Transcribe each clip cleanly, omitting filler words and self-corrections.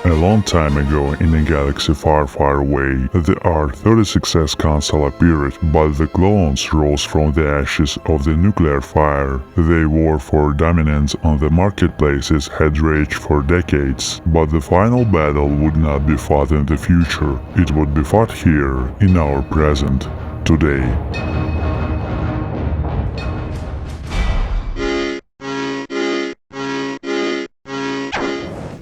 A long time ago, in a galaxy far, far away, the R36S console appeared, but the clones rose from the ashes of the nuclear fire. Their war for dominance on the marketplaces had raged for decades, but the final battle would not be fought in the future. It would be fought here, in our present, today.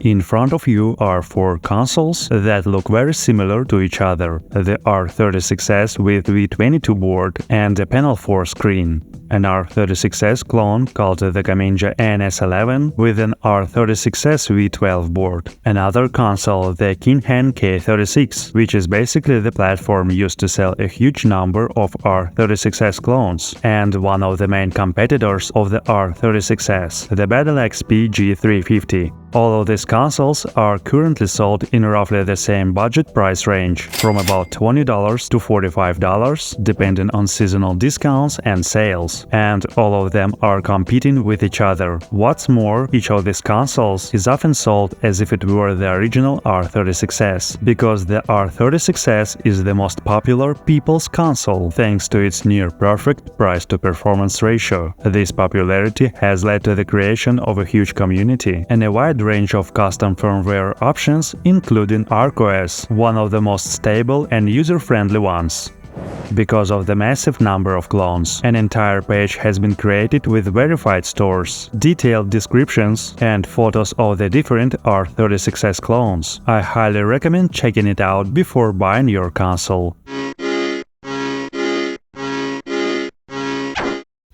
In front of you are four consoles that look very similar to each other: the R36S with V22 board and a Panel 4 screen, an R36S clone called the Gaminja ANS11 with an R36S V12 board, another console, the Kinhank K36, which is basically the platform used to sell a huge number of R36S clones, and one of the main competitors of the R36S, the BatleXP G350. All of these consoles are currently sold in roughly the same budget price range, from about $20 to $45, depending on seasonal discounts and sales, and all of them are competing with each other. What's more, each of these consoles is often sold as if it were the original R36S, because the R36S is the most popular people's console thanks to its near-perfect price-to-performance ratio. This popularity has led to the creation of a huge community and a wide range of custom firmware options, including ArkOS, one of the most stable and user-friendly ones. Because of the massive number of clones, an entire page has been created with verified stores, detailed descriptions, and photos of the different R36S clones. I highly recommend checking it out before buying your console.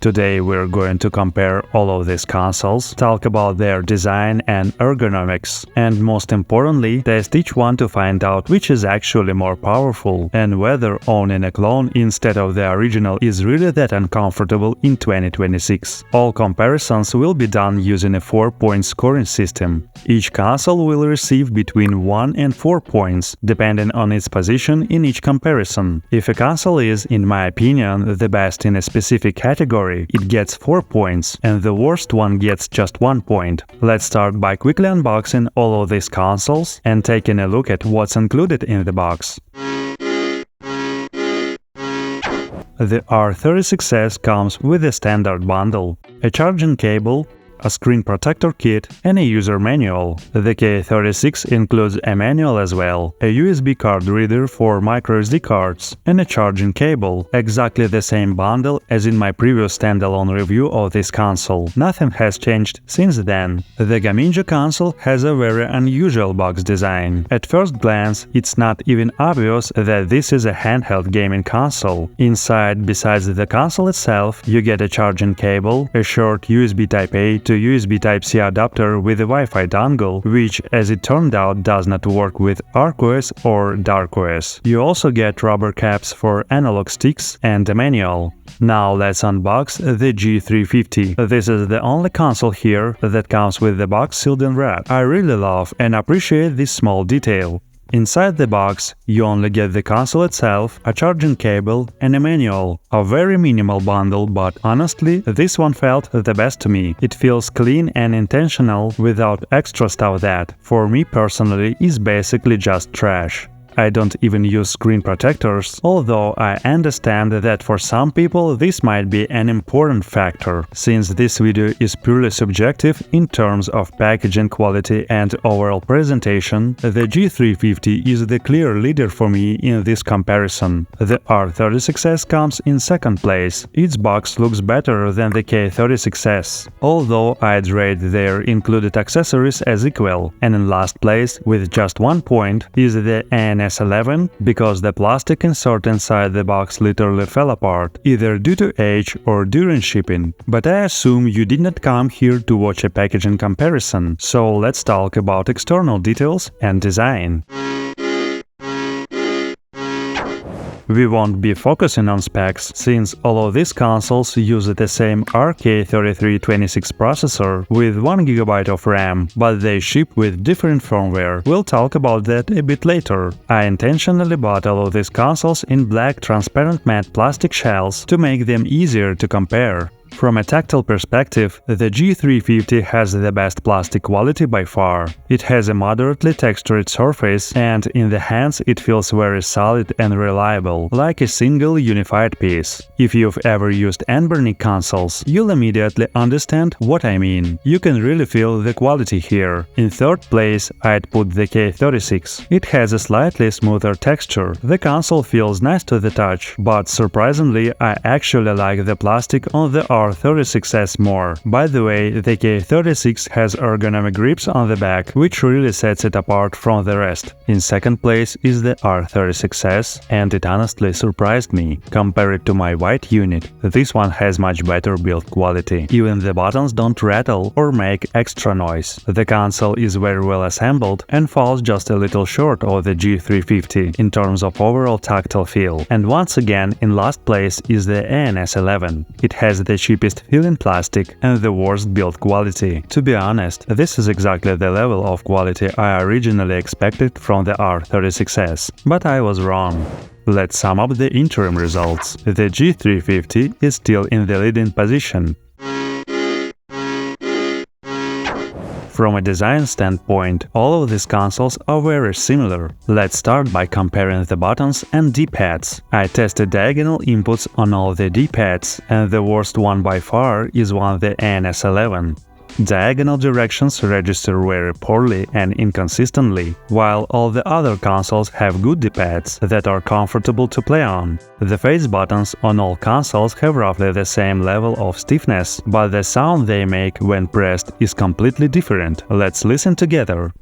Today we're going to compare all of these consoles, talk about their design and ergonomics, and most importantly, test each one to find out which is actually more powerful and whether owning a clone instead of the original is really that uncomfortable in 2026. All comparisons will be done using a 4-point scoring system. Each console will receive between 1 and 4 points, depending on its position in each comparison. If a console is, in my opinion, the best in a specific category, it gets 4 points, and the worst one gets just 1 point. Let's start by quickly unboxing all of these consoles and taking a look at what's included in the box. The R36S comes with a standard bundle, a charging cable, a screen protector kit, and a user manual. The K36 includes a manual as well, a USB card reader for microSD cards, and a charging cable, exactly the same bundle as in my previous standalone review of this console. Nothing has changed since then. The Gaminja console has a very unusual box design. At first glance, it's not even obvious that this is a handheld gaming console. Inside, besides the console itself, you get a charging cable, a short USB Type-A to USB Type-C adapter with a Wi-Fi dongle, which, as it turned out, does not work with ArkOS or dArkOS. You also get rubber caps for analog sticks and a manual. Now let's unbox the G350. This is the only console here that comes with the box sealed and wrapped. I really love and appreciate this small detail. Inside the box, you only get the console itself, a charging cable, and a manual. A very minimal bundle, but honestly, this one felt the best to me. It feels clean and intentional without extra stuff that, for me personally, is basically just trash. I don't even use screen protectors, although I understand that for some people this might be an important factor, since this video is purely subjective in terms of packaging quality and overall presentation. The G350 is the clear leader for me in this comparison. The R36S comes in second place. Its box looks better than the K36S, although I'd rate their included accessories as equal, and in last place, with just 1 point, is the ANS11, because the plastic insert inside the box literally fell apart, either due to age or during shipping. But I assume you did not come here to watch a packaging comparison, so let's talk about external details and design. We won't be focusing on specs, since all of these consoles use the same RK3326 processor with 1GB of RAM, but they ship with different firmware. We'll talk about that a bit later. I intentionally bought all of these consoles in black transparent matte plastic shells to make them easier to compare. From a tactile perspective, the G350 has the best plastic quality by far. It has a moderately textured surface, and in the hands it feels very solid and reliable, like a single unified piece. If you've ever used Anbernic consoles, you'll immediately understand what I mean. You can really feel the quality here. In third place, I'd put the K36. It has a slightly smoother texture. The console feels nice to the touch, but surprisingly, I actually like the plastic on the R36S more. By the way, the K36 has ergonomic grips on the back, which really sets it apart from the rest. In second place is the R36S, and it honestly surprised me. Compare it to my white unit, this one has much better build quality. Even the buttons don't rattle or make extra noise. The console is very well assembled and falls just a little short of the G350 in terms of overall tactile feel. And once again, in last place is the ANS11. It has the cheapest feeling plastic and the worst build quality. To be honest, this is exactly the level of quality I originally expected from the R36S, but I was wrong. Let's sum up the interim results. The G350 is still in the leading position. From a design standpoint, all of these consoles are very similar. Let's start by comparing the buttons and D-pads. I tested diagonal inputs on all the D-pads, and the worst one by far is on the ANS11. Diagonal directions register very poorly and inconsistently, while all the other consoles have good D-pads that are comfortable to play on. The face buttons on all consoles have roughly the same level of stiffness, but the sound they make when pressed is completely different. Let's listen together.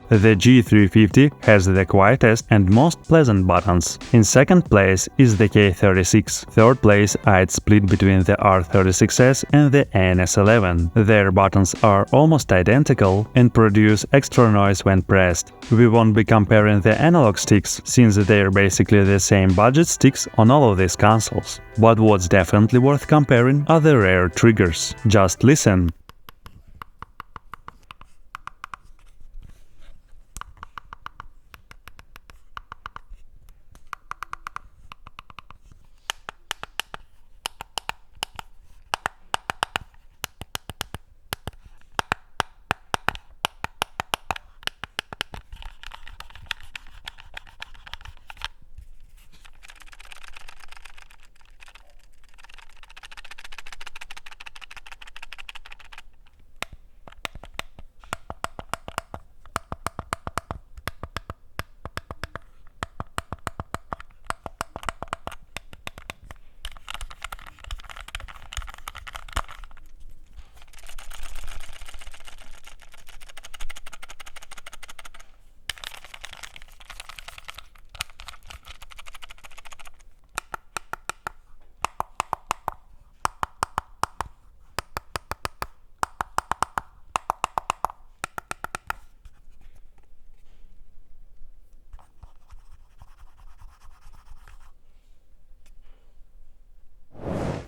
The G350 has the quietest and most pleasant buttons. In second place is the K36. Third place I'd split between the R36S and the ANS11. Their buttons are almost identical and produce extra noise when pressed. We won't be comparing the analog sticks, since they're basically the same budget sticks on all of these consoles. But what's definitely worth comparing are the rear triggers. Just listen.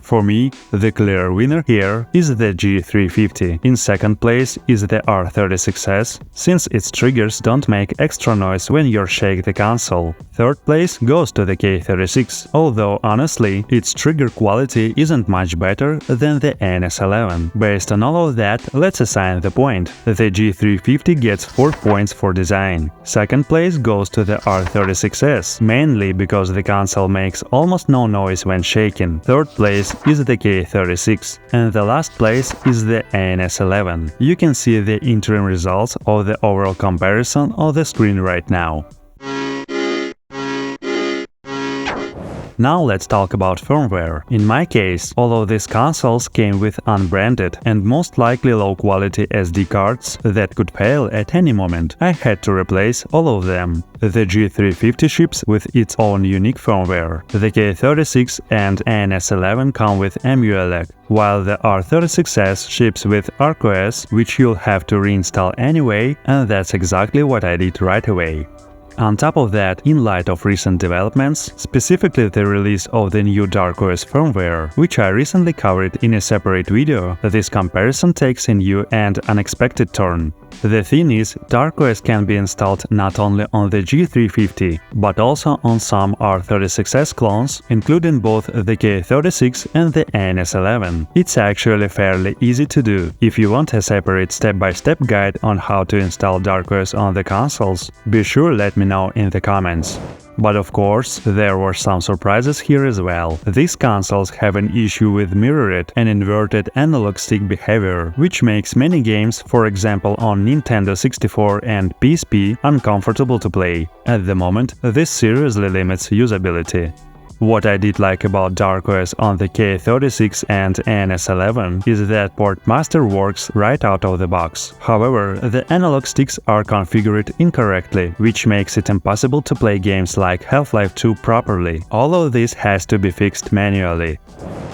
For me, the clear winner here is the G350. In second place is the R36S, since its triggers don't make extra noise when you shake the console. Third place goes to the K36, although honestly, its trigger quality isn't much better than the ANS11. Based on all of that, let's assign the point. The G350 gets 4 points for design. Second place goes to the R36S, mainly because the console makes almost no noise when shaken. Third place is the K36, and the last place is the ANS11. You can see the interim results of the overall comparison on the screen right now. Now let's talk about firmware. In my case, all of these consoles came with unbranded and most likely low-quality SD cards that could fail at any moment. I had to replace all of them. The G350 ships with its own unique firmware. The K36 and ANS11 come with EmuELEC, while the R36S ships with ArkOS, which you'll have to reinstall anyway, and that's exactly what I did right away. On top of that, in light of recent developments, specifically the release of the new dArkOS firmware, which I recently covered in a separate video, this comparison takes a new and unexpected turn. The thing is, dArkOS can be installed not only on the G350, but also on some R36S clones, including both the K36 and the ANS11. It's actually fairly easy to do. If you want a separate step-by-step guide on how to install dArkOS on the consoles, be sure let me know in the comments. But of course, there were some surprises here as well. These consoles have an issue with mirrored and inverted analog stick behavior, which makes many games, for example on Nintendo 64 and PSP, uncomfortable to play. At the moment, this seriously limits usability. What I did like about dArkOS on the K36 and ANS11 is that Portmaster works right out of the box. However, the analog sticks are configured incorrectly, which makes it impossible to play games like Half-Life 2 properly. All of this has to be fixed manually.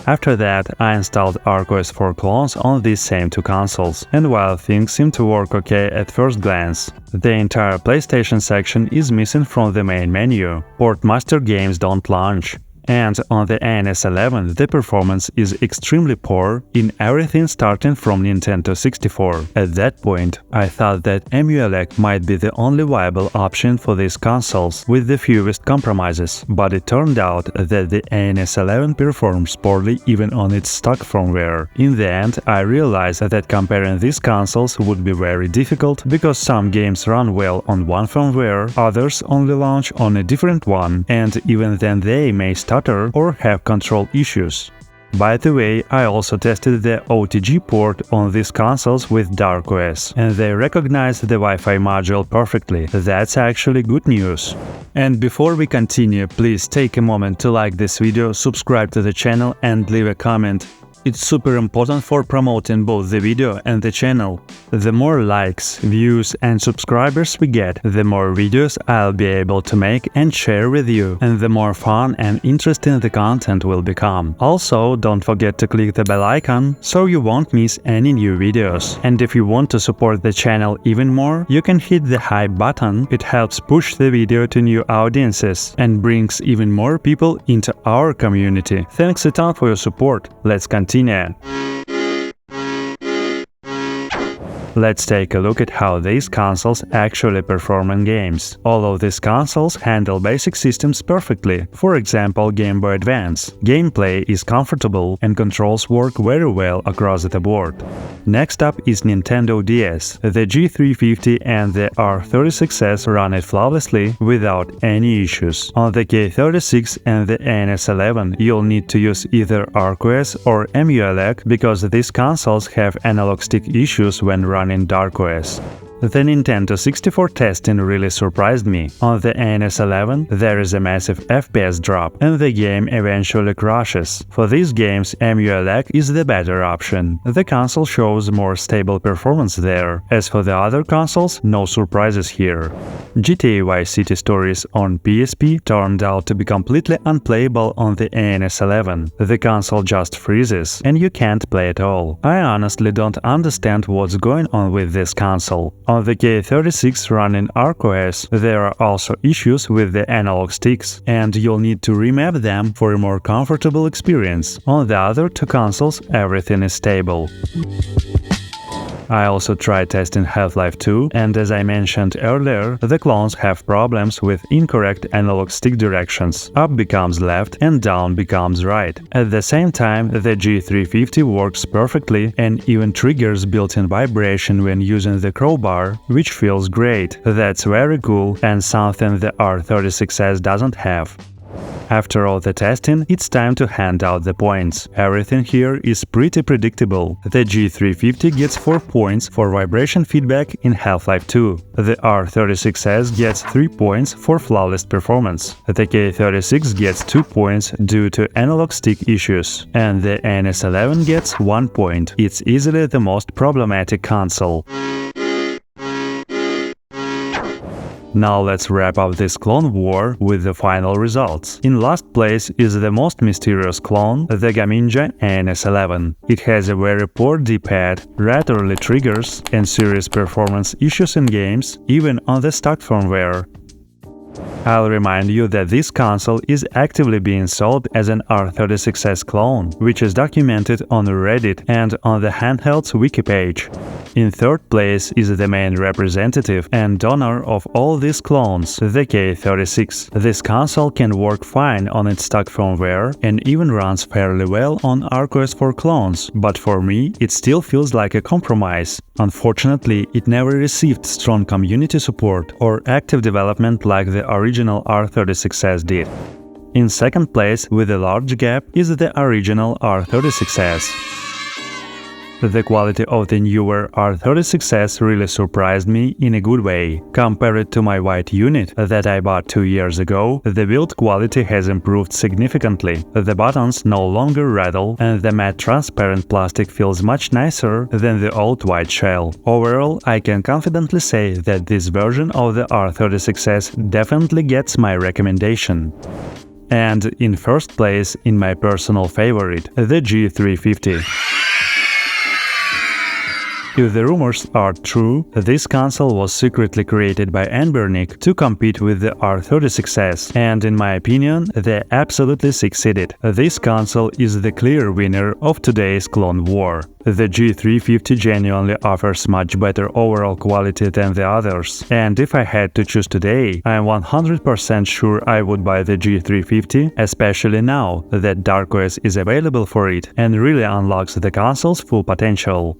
After that, I installed ArkOS for clones on these same two consoles, and while things seem to work okay at first glance, the entire PlayStation section is missing from the main menu. Portmaster games don't launch. And on the ANS11, the performance is extremely poor in everything starting from Nintendo 64. At that point, I thought that EmuELEC might be the only viable option for these consoles with the fewest compromises, but it turned out that the ANS11 performs poorly even on its stock firmware. In the end, I realized that comparing these consoles would be very difficult because some games run well on one firmware, others only launch on a different one, and even then they may stutter or have control issues. By the way, I also tested the OTG port on these consoles with dArkOS, and they recognize the Wi-Fi module perfectly. That's actually good news. And before we continue, please take a moment to like this video, subscribe to the channel and leave a comment. It's super important for promoting both the video and the channel. The more likes, views and subscribers we get, the more videos I'll be able to make and share with you, and the more fun and interesting the content will become. Also, don't forget to click the bell icon so you won't miss any new videos. And if you want to support the channel even more, you can hit the hype button. It helps push the video to new audiences and brings even more people into our community. Thanks a ton for your support. Let's continue. Let's take a look at how these consoles actually perform in games. All of these consoles handle basic systems perfectly, for example Game Boy Advance. Gameplay is comfortable and controls work very well across the board. Next up is Nintendo DS. The G350 and the R36S run it flawlessly without any issues. On the K36 and the ANS11 you'll need to use either ArkOS or EmuELEC because these consoles have analog stick issues when running dArkOS. The Nintendo 64 testing really surprised me. On the ANS11, there is a massive FPS drop, and the game eventually crashes. For these games, EmuELEC is the better option. The console shows more stable performance there. As for the other consoles, no surprises here. GTA Vice City Stories on PSP turned out to be completely unplayable on the ANS11. The console just freezes, and you can't play at all. I honestly don't understand what's going on with this console. On the K36 running ArkOS, there are also issues with the analog sticks, and you'll need to remap them for a more comfortable experience. On the other two consoles, everything is stable. I also tried testing Half-Life 2, and as I mentioned earlier, the clones have problems with incorrect analog stick directions. Up becomes left and down becomes right. At the same time, the G350 works perfectly and even triggers built-in vibration when using the crowbar, which feels great. That's very cool and something the R36S doesn't have. After all the testing, it's time to hand out the points. Everything here is pretty predictable. The G350 gets 4 points for vibration feedback in Half-Life 2. The R36S gets 3 points for flawless performance. The K36 gets 2 points due to analog stick issues. And the ANS11 gets 1 point. It's easily the most problematic console. Now let's wrap up this clone war with the final results. In last place is the most mysterious clone, the Gaminja ANS11. It has a very poor D-pad, red early triggers and serious performance issues in games, even on the stock firmware. I'll remind you that this console is actively being sold as an R36S clone, which is documented on Reddit and on the Handheld's wiki page. In third place is the main representative and donor of all these clones, the K36. This console can work fine on its stock firmware and even runs fairly well on ArkOS for clones, but for me it still feels like a compromise. Unfortunately, it never received strong community support or active development like the original R36S did. In second place, with a large gap, is the original R36S. The quality of the newer R36S really surprised me in a good way. Compared to my white unit that I bought 2 years ago, the build quality has improved significantly. The buttons no longer rattle, and the matte transparent plastic feels much nicer than the old white shell. Overall, I can confidently say that this version of the R36S definitely gets my recommendation. And in first place, in my personal favorite, the G350. If the rumors are true, this console was secretly created by Anbernic to compete with the R36S, and in my opinion, they absolutely succeeded. This console is the clear winner of today's clone war. The G350 genuinely offers much better overall quality than the others, and if I had to choose today, I am 100% sure I would buy the G350, especially now that dArkOS is available for it and really unlocks the console's full potential.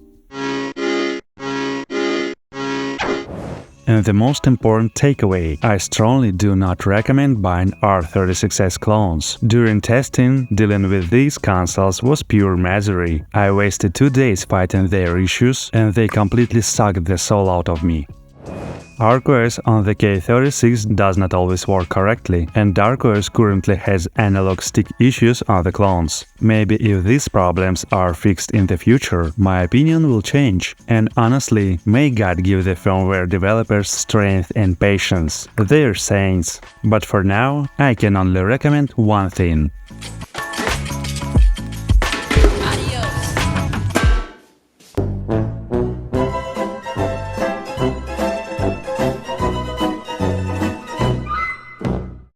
And the most important takeaway, I strongly do not recommend buying R36S clones. During testing, dealing with these consoles was pure misery. I wasted 2 days fighting their issues, and they completely sucked the soul out of me. ArkOS on the K36 does not always work correctly, and dArkOS currently has analog stick issues on the clones. Maybe if these problems are fixed in the future, my opinion will change. And honestly, may God give the firmware developers strength and patience. They're saints. But for now, I can only recommend one thing.